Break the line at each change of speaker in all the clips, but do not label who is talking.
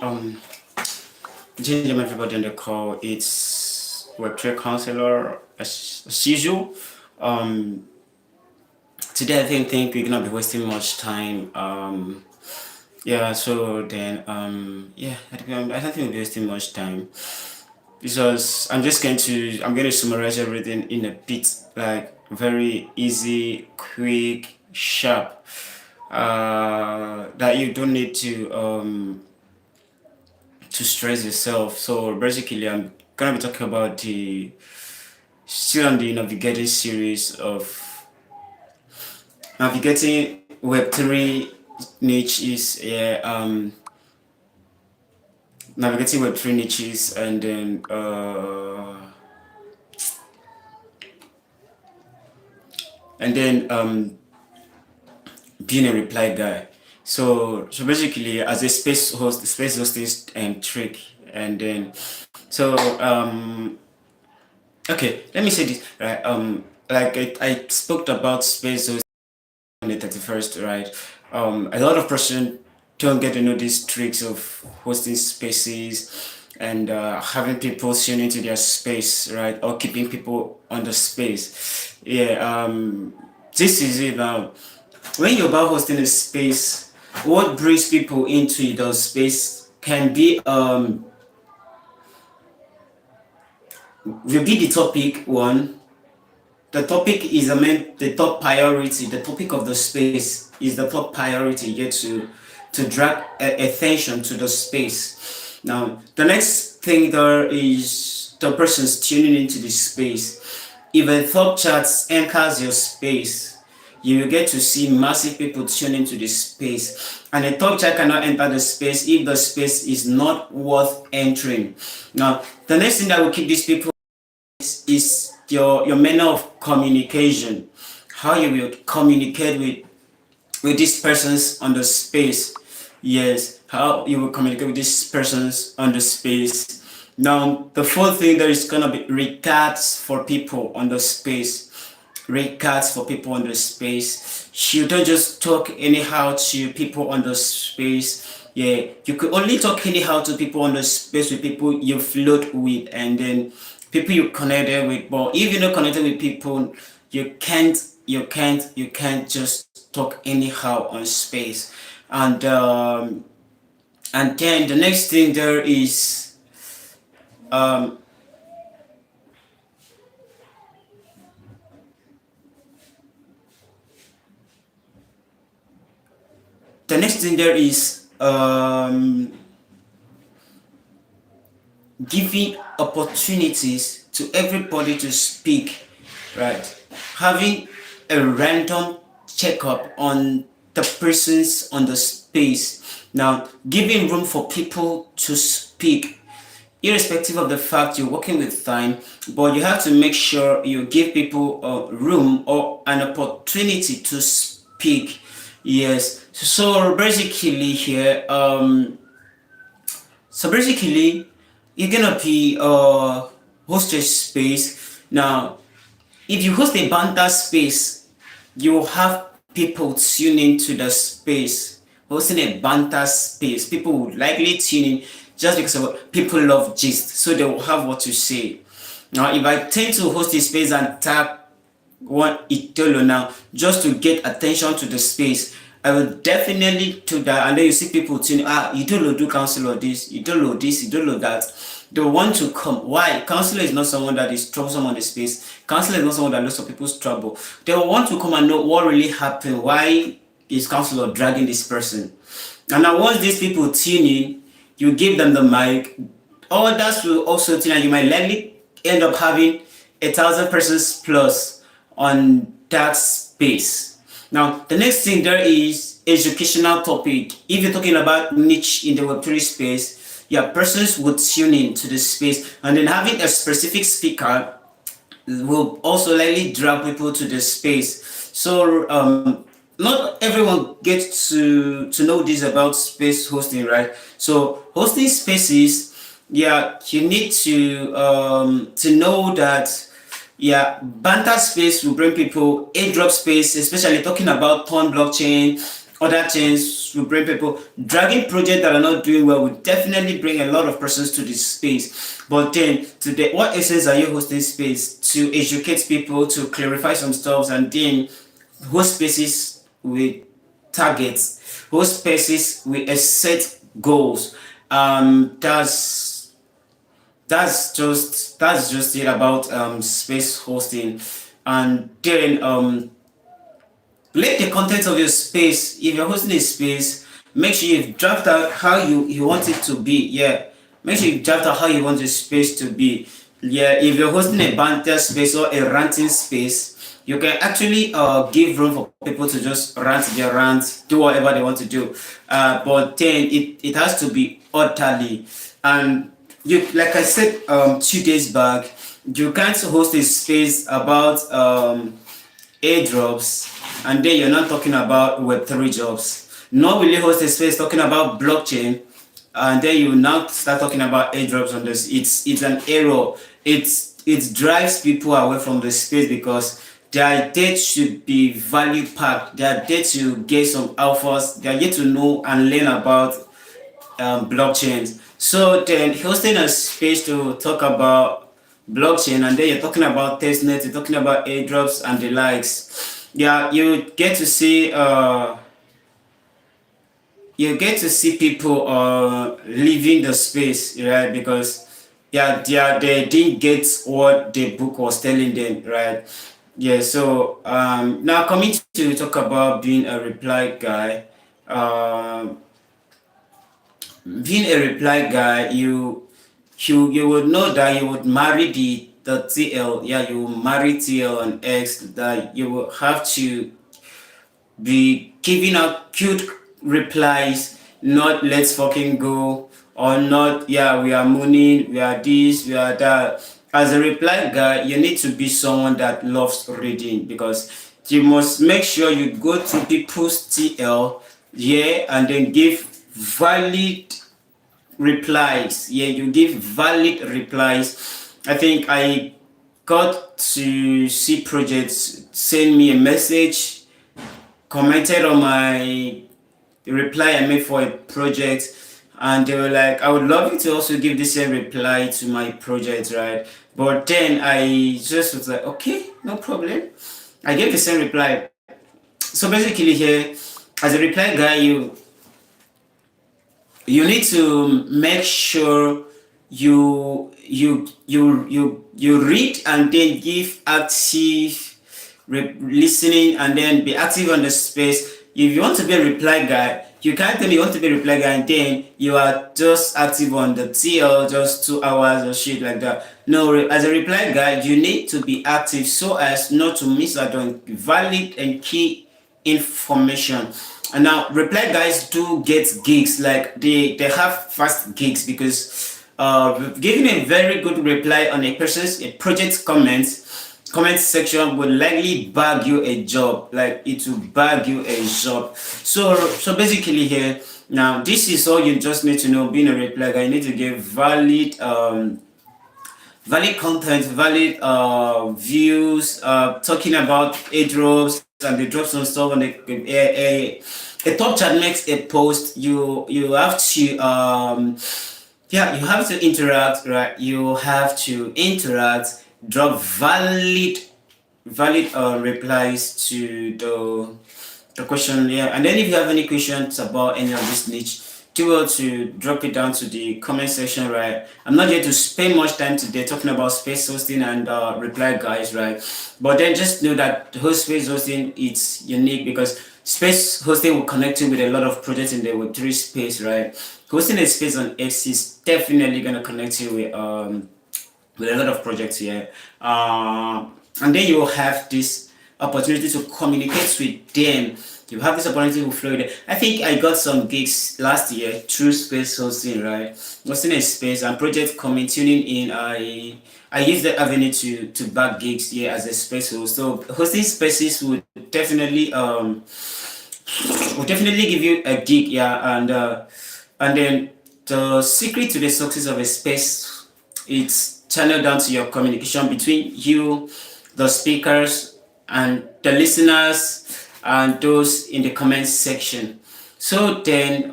Um, Gentlemen, everybody on the call, it's Web3Counsellor as usual. Um, Today I think we're gonna be wasting much time. Yeah, so then I don't think we'll be wasting much time because I'm going to summarize everything in a bit like very easy, quick, sharp. That you don't need to stress yourself. So basically, I'm gonna be talking about the still on the navigating series of navigating Web3 niches. Navigating Web3 niches, and then being a reply guy. So basically, as a space hosting and trick, and then so okay, let me say this, right? Like I spoke about space hosting on the 31st, right? A lot of person don't get to know these tricks of hosting spaces and having people tune into their space, right? Or keeping people on the space. This is it now. When you're about hosting a space, what brings people into the space can be will be the topic one. The topic is the top priority. The topic of the space is the top priority. You get to drag attention to the space. Now, the next thing there is the person's tuning into the space. If a top chat anchors your space, you will get to see massive people tune into the space. And a top chat cannot enter the space if the space is not worth entering. Now, the next thing that will keep these people is your manner of communication, how you will communicate with these persons on the space. Yes, how you will communicate with these persons on the space. Now, the fourth thing, there is gonna be regards for people on the space. Regards for people on the space. You don't just talk anyhow to people on the space. Yeah, you could only talk anyhow to people on the space with people you float with, and then people you connected with. But if you're not connected with people, you can't just talk anyhow on space. And then the next thing there is the next thing there is giving opportunities to everybody to speak, right? Having a random checkup on the persons on the space. Now, giving room for people to speak, irrespective of the fact you're working with time, but you have to make sure you give people a room or an opportunity to speak. Yes. So basically here, you're gonna be host a space. Now, if you host a banter space, you will have people tune into the space. Hosting a banter space, people would likely tune in just because of people love gist, so they will have what to say. Now, if I tend to host a space and tap one Itolo now just to get attention to the space, I will definitely do that, and then you see people tuning. You don't do counselor this, you don't know this, you don't know that. They want to come. Why? Counselor is not someone that is troublesome on the space. Counselor is not someone that looks for people's trouble. They will want to come and know what really happened. Why is counselor dragging this person? And now once these people tune in, you give them the mic. Others will also tune in. You might likely end up having 1,000 persons plus on that space. Now, the next thing there is educational topic. If you're talking about niche in the Web3 space, persons would tune in to the space, and then having a specific speaker will also likely drag people to the space. So not everyone gets to know this about space hosting, right? So hosting spaces, you need to know that banter space will bring people. Airdrop space, especially talking about Ton blockchain other things will bring people. Dragging projects that are not doing well will definitely bring a lot of persons to this space. But then today, what essence are you hosting space to educate people, to clarify some stuff, and then host spaces with targets, host spaces with a set goals. That's just it about space hosting. And then let the content of your space, if you're hosting a space, make sure you draft out how you want it to be. Yeah, make sure you draft out how you want the space to be. Yeah, if you're hosting a banter space or a ranting space, you can actually give room for people to just rant their rants, do whatever they want to do. But then it has to be orderly. And you, like I said 2 days back, you can't host a space about airdrops and then you're not talking about Web3 jobs. Not really host a space talking about blockchain and then you now start talking about airdrops on this. It's an error. It drives people away from the space because their date should be value packed. They are there to get some alphas. They are here to know and learn about blockchains. So then hosting a space to talk about blockchain and then you're talking about testnet, you're talking about airdrops and the likes. Yeah, you get to see people leaving the space, right? Because yeah, they didn't get what the book was telling them, right? Yeah, so now coming to talk about being a reply guy. Being a reply guy, you would know that you would marry the TL. Yeah, you will marry TL and X. That you will have to be giving out cute replies, not let's fucking go, or not yeah we are mooning, we are this, we are that. As a reply guy, you need to be someone that loves reading because you must make sure you go to people's TL, yeah, and then give valid replies. Yeah, you give valid replies. I think I got to see projects send me a message, commented on my reply I made for a project, and they were like, I would love you to also give the same reply to my project, right? But then I just was like, okay, no problem. I gave the same reply. So basically here, as a reply guy, you need to make sure you read and then give active listening and then be active on the space. If you want to be a reply guy, you can't tell me you want to be a reply guy and then you are just active on the TL just 2 hours or shit like that. No, as a reply guy, you need to be active so as not to miss out on valid and key information. And now reply guys do get gigs, like they have fast gigs because giving a very good reply on a project comment section would likely bag you a job. Like it will bag you a job. So basically here now this is all you just need to know. Being a reply guy, you need to give valid valid content, valid views, talking about airdrops and the drops and stuff on a top chat makes a post. You have to yeah, you have to interact, right? You have to interact, drop valid replies to the question. Yeah, and then if you have any questions about any of this niche, do well to drop it down to the comment section, right? I'm not here to spend much time today talking about space hosting and reply guys, right? But then just know that host space hosting, it's unique because space hosting will connect you with a lot of projects in the Web3 space, right? Hosting a space on X is definitely gonna connect you with a lot of projects here, and then you will have this opportunity to communicate with them. You have this opportunity to flow with them. I think I got some gigs last year through space hosting, right? Hosting a space and project coming tuning in. I use the avenue to back gigs here as a space host. So hosting spaces would definitely give you a gig, yeah. And then the secret to the success of a space, it's channeled down to your communication between you, the speakers, and the listeners, and those in the comment section. So then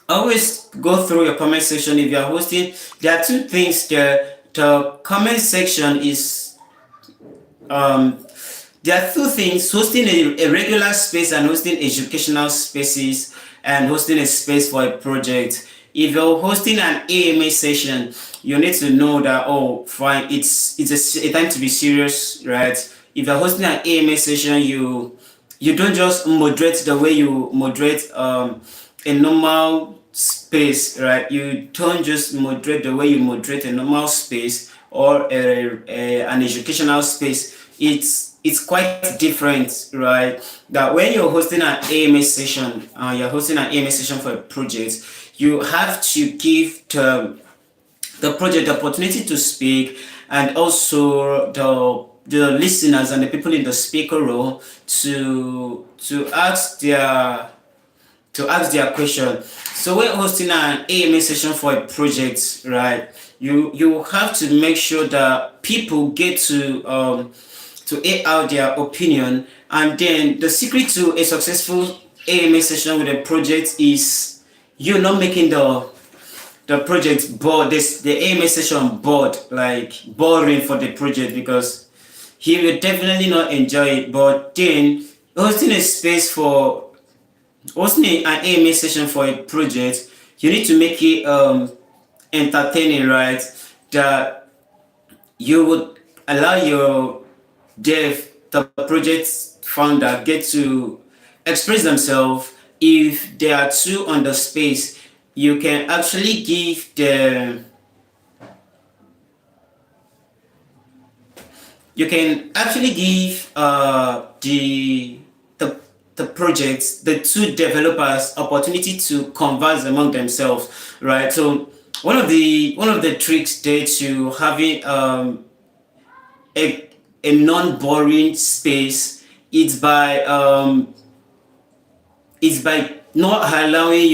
always go through your comment section. If you are hosting, there are two things there. The comment section is there are two things: hosting a regular space and hosting educational spaces, and hosting a space for a project. If you're hosting an AMA session, you need to know that, oh fine, it's a time to be serious, right? If you're hosting an AMA session, you don't just moderate the way you moderate a normal space, right? You don't just moderate the way you moderate a normal space or an educational space. It's quite different, right? That when you're hosting an AMA session, for a project, you have to give the project the opportunity to speak, and also the listeners and the people in the speaker role to ask their question. So when hosting an AMA session for a project, right, you have to make sure that people get to air out their opinion. And then the secret to a successful AMA session with a project is you not making the project bored, the AMA session bored, like boring for the project, because he will definitely not enjoy it. But then hosting an AMA session for a project, you need to make it entertaining, right? That you would allow your the project founder, get to express themselves. If there are two on the space, you can actually give the the projects, the two developers, opportunity to converse among themselves, right? So one of the tricks there to having a non-boring space is by not allowing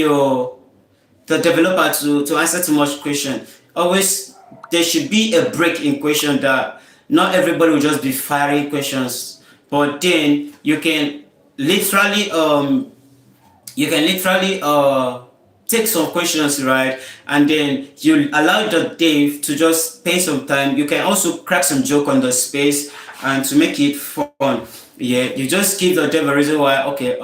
the developer to answer too much question. Always there should be a break in question, that not everybody will just be firing questions, but then you can literally take some questions, right? And then you allow the dev to just spend some time. You can also crack some joke on the space and to make it fun. Yeah, you just give the dev a reason why, okay,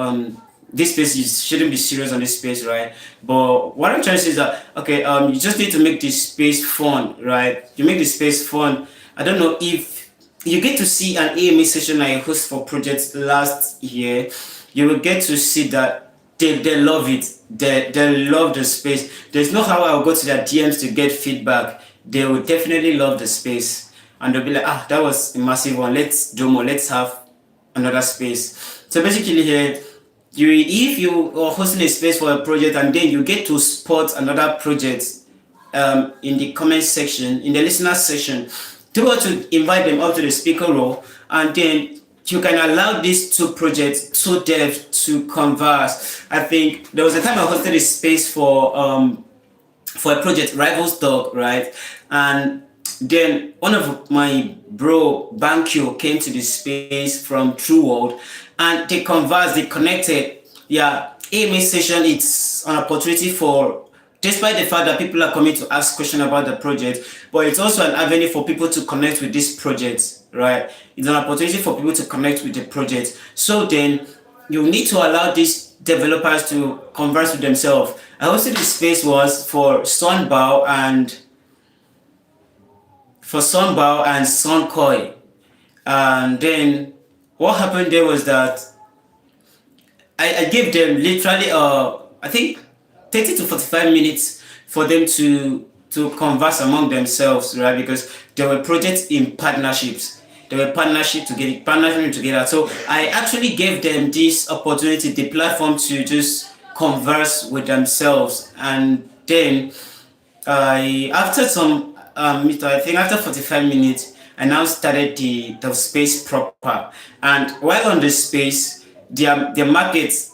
this space, you shouldn't be serious on this space, right? But what I'm trying to say is that, okay, you just need to make this space fun, right? You make the space fun. I don't know if you get to see an AMA session I host for projects last year. You will get to see that they love it. They love the space. There's no how I'll go to their DMs to get feedback. They will definitely love the space, and they'll be like, that was a massive one. Let's do more. Let's have another space. So basically here, if you are hosting a space for a project and then you get to spot another project in the comment section, in the listener section, do want to invite them up to the speaker role, and then you can allow these two projects, two devs, to converse. I think there was a time I hosted a space for a project, Rivals Dog, right? And then one of my bro, Bankyo, came to the space from True World, and they conversed, they connected. Yeah, AMA session, it's an opportunity for, despite the fact that people are coming to ask questions about the project, but it's also an avenue for people to connect with this project, right? It's an opportunity for people to connect with the project. So then you need to allow these developers to converse with themselves. I hosted this space was for Sunbow and Sunkoi. And then what happened there was that I gave them literally I think 30 to 45 minutes for them to converse among themselves, right? Because there were projects in partnerships. They were partnership together. So I actually gave them this opportunity, the platform, to just converse with themselves. And then after some I think after 45 minutes, I now started the space proper. And while on the space, their market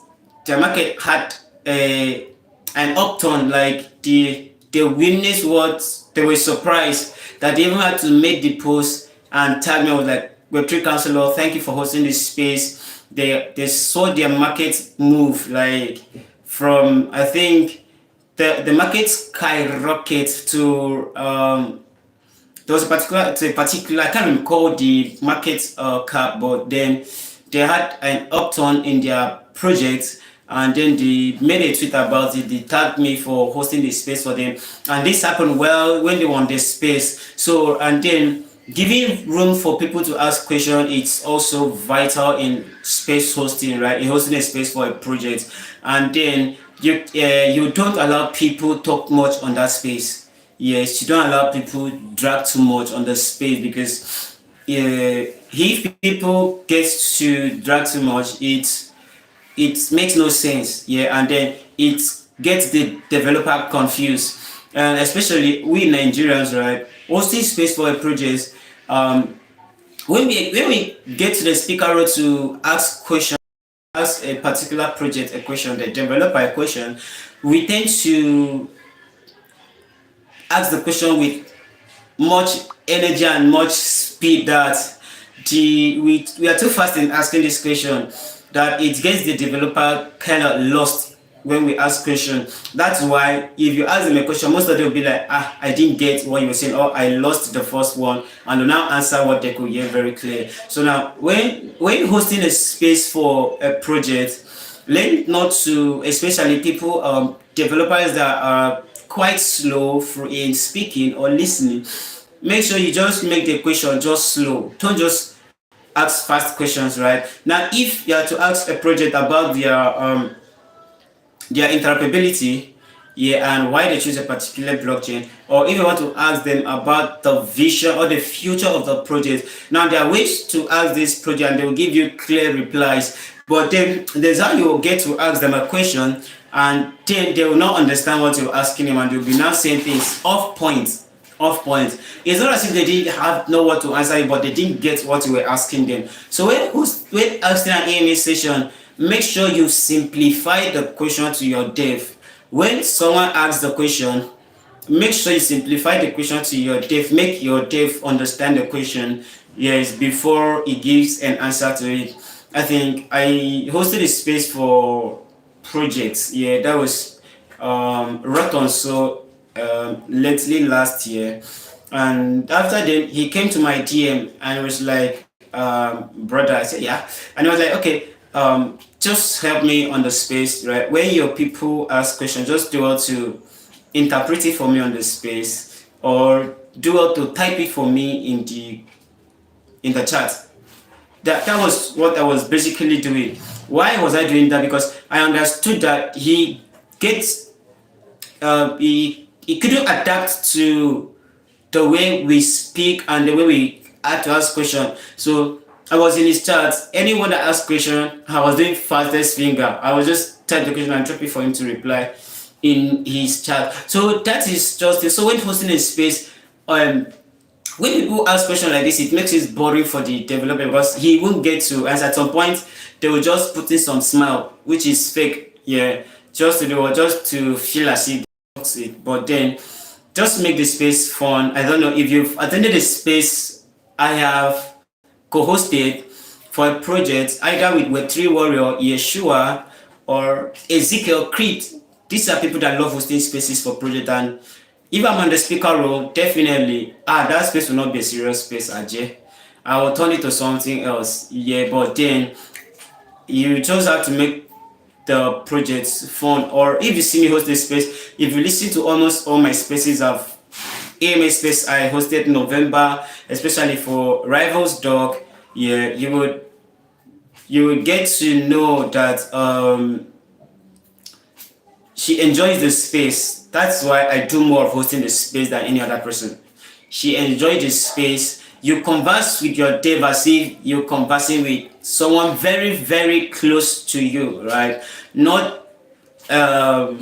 had an upturn. Like the witness what they were surprised that they even had to make the post and tag me. I was like, Web3 Counsellor, thank you for hosting this space. they saw their market move like from, I think the market skyrocket to there was a particular, I can't recall the market cap, but then they had an upturn in their project, and then they made a tweet about it. They tagged me for hosting the space for them, and this happened well when they won the space. So, and then giving room for people to ask questions, it's also vital in space hosting, right? In hosting a space for a project, and then you don't allow people talk much on that space. Yes, you don't allow people drag too much on the space, because if people get to drag too much, it makes no sense. Yeah, and then it gets the developer confused, and especially we Nigerians, right? Hosting space for a project, when we get to the speaker role to ask questions, ask a particular project a question, the developer a question, we tend to ask the question with much energy and much speed, that we are too fast in asking this question, that it gets the developer kind of lost when we ask question. That's why if you ask them a question, most of them will be like, I didn't get what you were saying, or I lost the first one, and will now answer what they could hear very clear. So now when hosting a space for a project, learn not to, especially people, developers that are quite slow in speaking or listening, make sure you just make the question just slow. Don't just ask fast questions, right? Now, if you are to ask a project about their interoperability, yeah, and why they choose a particular blockchain, or if you want to ask them about the vision or the future of the project, now there are ways to ask this project and they will give you clear replies. But then there's how you will get to ask them a question, and then they will not understand what you're asking them, and they'll be now saying things off point. It's not as if they didn't know what to answer you, but they didn't get what you were asking them. So when asking an AMA session, make sure you simplify the question to your dev. When someone asks the question, make sure you simplify the question to your dev. Make your dev understand the question, yes, before he gives an answer to it. I think I hosted a space for projects. Yeah, that was Raton. So lately last year, and after then he came to my DM and was like, brother, I said yeah, and I was like, okay, just help me on the space, right? When your people ask questions, just do well to interpret it for me on the space, or do well to type it for me in the chat. That was what I was basically doing. Why was I doing that? Because I understood that he couldn't adapt to the way we speak and the way we had to ask questions. So I was in his chat. Anyone that asked question, I was doing fastest finger. I was just type the question and drop it for him to reply in his chat. So that is just it. So when hosting a space, when people ask questions like this, it makes it boring for the developer, because he won't get to answer. At some point, they will just put in some smile, which is fake, yeah, just to feel as if it. But then, just make the space fun. I don't know if you've attended a space I have co-hosted for a project, either with Web3 Warrior, Yeshua, or Ezekiel Creed. These are people that love hosting spaces for project, and if I'm on the speaker role, definitely, that space will not be a serious space, Ajay. I will turn it to something else. Yeah, but then you just have to make the projects fun. Or if you see me host this space, if you listen to almost all my spaces of AMA space I hosted in November, especially for Rivals Dog, yeah, you would get to know that she enjoys the space. That's why I do more of hosting the space than any other person. She enjoys the space. You converse with your dev as if you're conversing with someone very, very close to you, right? Not a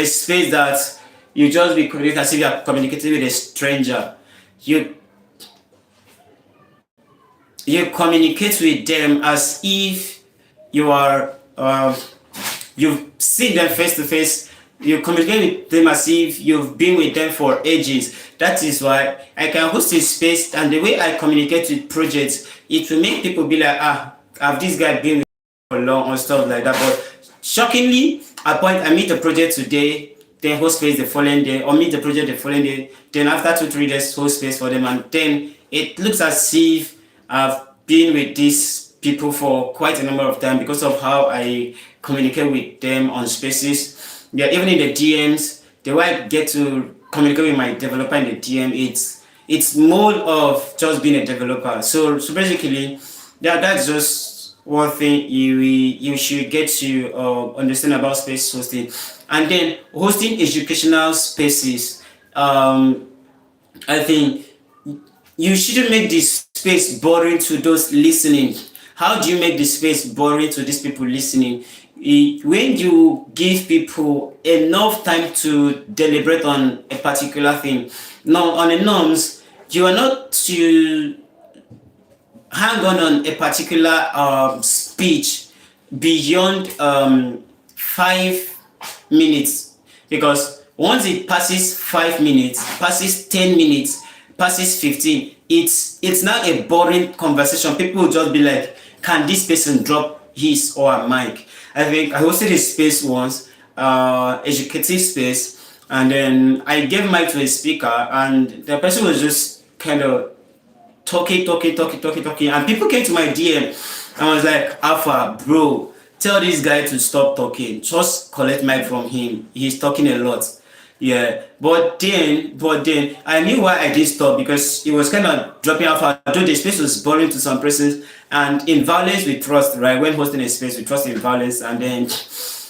space that you just be communicating as if you're communicating with a stranger. You communicate with them as if you are you've seen them face to face. You communicate with them as if you've been with them for ages. That is why I can host a space, and the way I communicate with projects, it will make people be like, have this guy been with for long or stuff like that. But shockingly, at point I meet the project today, then host space the following day, or meet the project the following day, then after 2-3 days host space for them, and then it looks as if I've been with these people for quite a number of time because of how I communicate with them on spaces. Yeah, even in the DMs, the way I get to communicate with my developer in the DM, it's more of just being a developer. So basically, that's just one thing you should get to understand about space hosting. And then hosting educational spaces. I think you shouldn't make this space boring to those listening. How do you make the space boring to these people listening? When you give people enough time to deliberate on a particular thing. Now, on the norms, you are not to hang on a particular speech beyond 5 minutes, because once it passes 5 minutes, passes 10 minutes, passes 15, it's not a boring conversation. People will just be like, can this person drop his or her mic? I think I hosted a space once, educative space, and then I gave mic to a speaker, and the person was just kind of talking, and people came to my DM, and I was like, Alpha, bro, tell this guy to stop talking. Just collect mic from him. He's talking a lot. Yeah, but then I knew why I did stop, because it was kind of dropping off. Although the space was boring to some persons, and in violence we trust, right? When hosting a space, we trust in violence, and then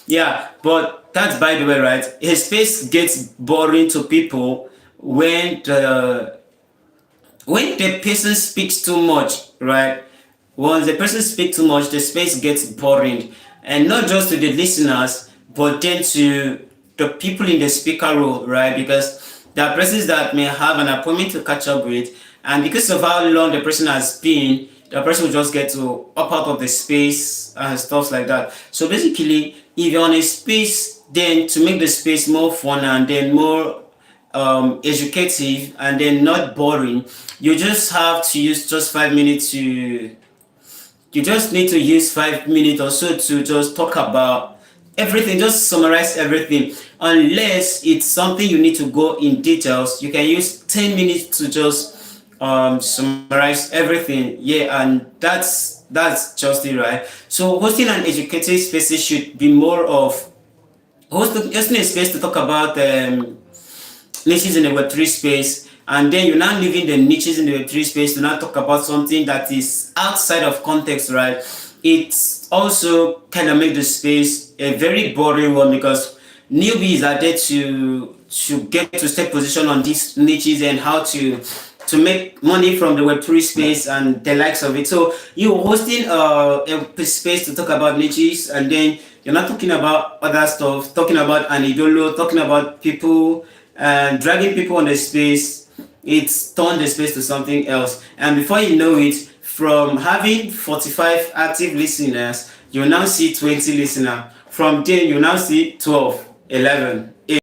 yeah. But that's by the way, right? A space gets boring to people when the person speaks too much, right? Once the person speaks too much, the space gets boring, and not just to the listeners, but then to the people in the speaker role, right? Because there are persons that may have an appointment to catch up with, and because of how long the person has been, the person will just get to up out of the space and stuff like that. So basically, if you're on a space, then to make the space more fun and then more educative and then not boring, you just have to use just 5 minutes to you just need to use 5 minutes or so to just talk about everything, just summarize everything. Unless it's something you need to go in details, you can use 10 minutes to just summarize everything. Yeah, and that's just it, right? So hosting an educative space should be more of hosting a space to talk about niches in the Web3 space, and then you're now leaving the niches in the Web3 space to now talk about something that is outside of context, right? It's also kind of make the space a very boring one, because newbies are there to get to step position on these niches and how to make money from the Web3 space and the likes of it. So you're hosting a space to talk about niches, and then you're not talking about other stuff, talking about anidolo, talking about people, and dragging people on the space. It's turned the space to something else, and before you know it, from having 45 active listeners, you now see 20 listeners. From there, you now see 12, 11, 8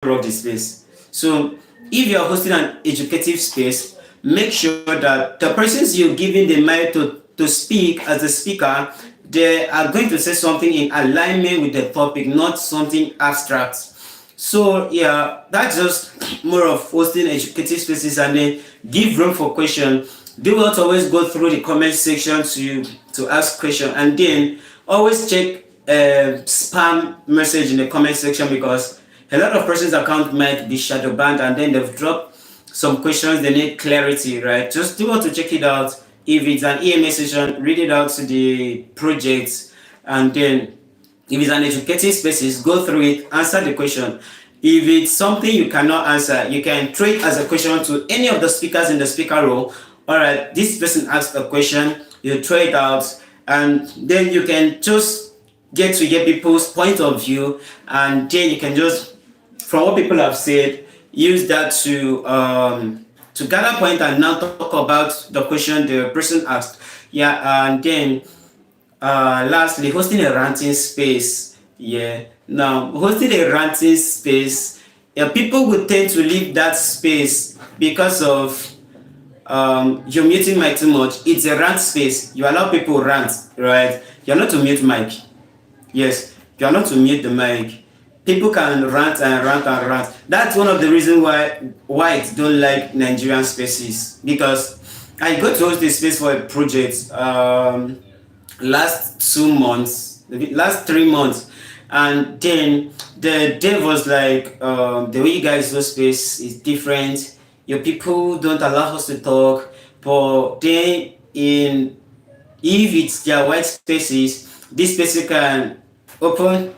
of the space. So if you're hosting an educative space, make sure that the persons you're giving the mic to speak as a speaker, they are going to say something in alignment with the topic, not something abstract. So yeah, that's just more of hosting educative spaces, and then give room for question. Do not always go through the comment section to ask question, and then always check spam message in the comment section, because a lot of persons' account might be shadow banned and then they've dropped some questions, they need clarity, right? Just do want to check it out. If it's an EMA session, read it out to the project, and then if it's an educative spaces, go through it, answer the question. If it's something you cannot answer, you can throw it as a question to any of the speakers in the speaker role. All right, this person asked a question, you throw it out, and then you can just get to hear people's point of view, and then you can just, from what people have said, use that to gather point and now talk about the question the person asked. Yeah, and then lastly, hosting a ranting space. Yeah, now hosting a ranting space, people would tend to leave that space because of you're muting mic too much. It's a rant space. You allow people rant, right? You're not to mute mic. Yes, you are not to mute the mic. People can rant and rant and rant. That's one of the reasons why whites don't like Nigerian spaces, because I got to host a space for a project last 2 months, last 3 months, and then the dev was like, the way you guys host space is different. Your people don't allow us to talk, but then in if it's their white spaces, these spaces can open,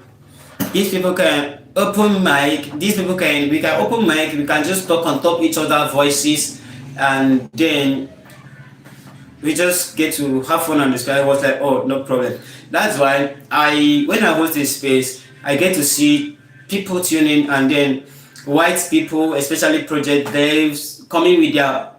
these people can open mic, these people can, we can open mic, we can just talk on top each other voices, and then we just get to have fun on the sky. I was like, oh, no problem. That's why when I host this space, I get to see people tune in, and then white people, especially project devs, coming with their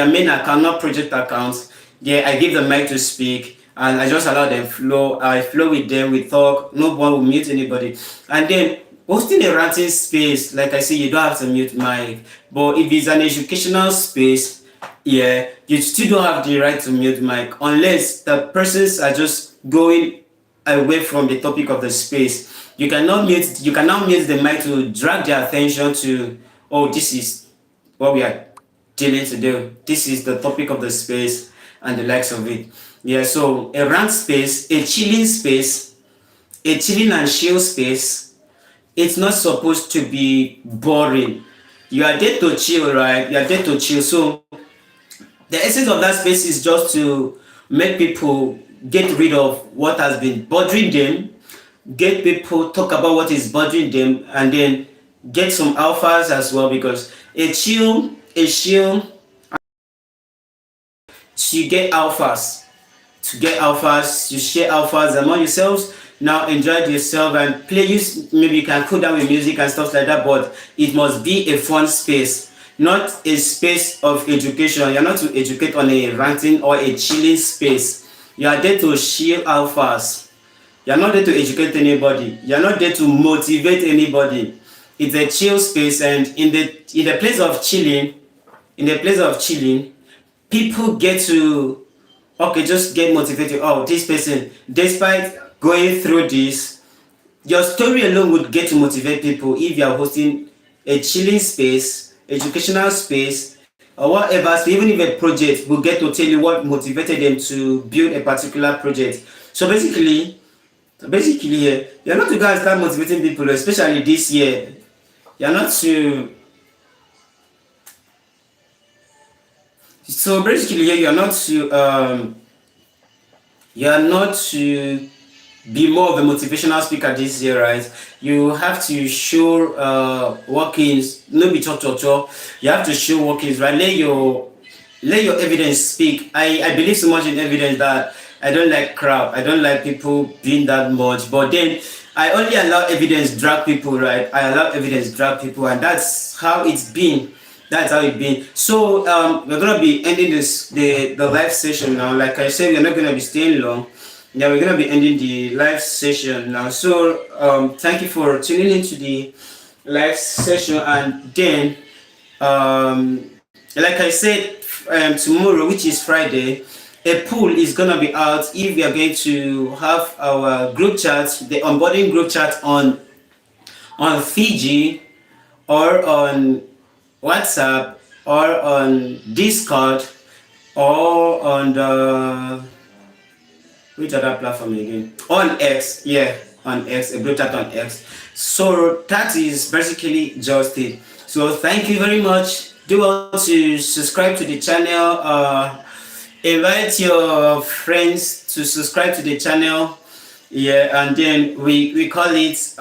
main account, not project accounts. Yeah, I give them mic to speak, and I just allow them flow. I flow with them, we talk, no one will mute anybody. And then hosting a ranting space, like I say, you don't have to mute mic. But if it's an educational space, yeah, you still don't have the right to mute mic unless the persons are just going away from the topic of the space. You cannot mute the mic to drag their attention to, oh, this is what we are dealing to do. This is the topic of the space and the likes of it. Yeah, so a rant space, a chilling and chill space, it's not supposed to be boring. You are there to chill, right? You are there to chill. So the essence of that space is just to make people get rid of what has been bothering them, get people talk about what is bothering them, and then get some alphas as well, because a chill, to get alphas, you share alphas among yourselves. Now enjoy yourself and play. Maybe you can cool down with music and stuff like that, but it must be a fun space, not a space of education. You're not to educate on a ranting or a chilling space. You are there to share alphas. You're not there to educate anybody. You're not there to motivate anybody. It's a chill space, and in the place of chilling, people get to just get motivated. Oh, this person, despite going through this, your story alone would get to motivate people. If you are hosting a chilling space, educational space, or whatever, so even if a project will get to tell you what motivated them to build a particular project. So basically, you're not to go and start motivating people, especially this year. You're not to. So basically, you're not to be more of a motivational speaker this year, right? You have to show workings, no be cho. You have to show workings, right? Let your evidence speak. I believe so much in evidence that I don't like crap. I don't like people being that much. But then I only allow evidence drag people, right? I allow evidence drag people, and that's how it's been. So we're gonna be ending the live session now. Like I said, we're not gonna be staying long. Yeah, we're gonna be ending the live session now. So thank you for tuning into the live session, and then like I said, tomorrow, which is Friday, a poll is gonna be out if we are going to have our group chat, the onboarding group chat on Fiji, or on WhatsApp, or on Discord, or on the which other platform again? On X, yeah, on X, a group chat on X. So that is basically just it. So thank you very much. Do well to subscribe to the channel. Invite your friends to subscribe to the channel. Yeah, and then we call it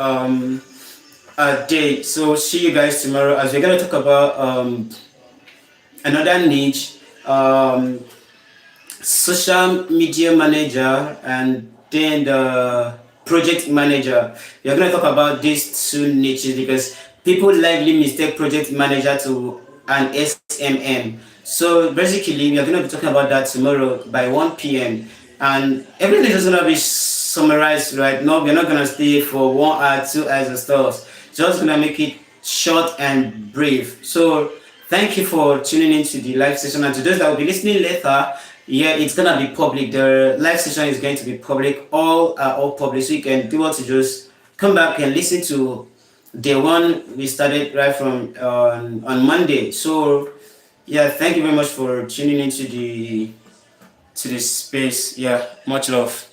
a day. So see you guys tomorrow, as we're gonna talk about another niche, social media manager, and then the project manager. We're gonna talk about these two niches because people likely mistake project manager to an SMM. So basically, we are gonna be talking about that tomorrow by 1 p.m. and everything is gonna be summarized, right? No, we're not gonna stay for 1 hour, 2 hours and stuff. Just gonna make it short and brief. So Thank you for tuning into the live session. And to those that will be listening later, yeah, it's gonna be public. The live session is going to be public. All are all public, so you can do what to just come back and listen to the one we started right from on Monday. So yeah, thank you very much for tuning into the to this space. Yeah, much love.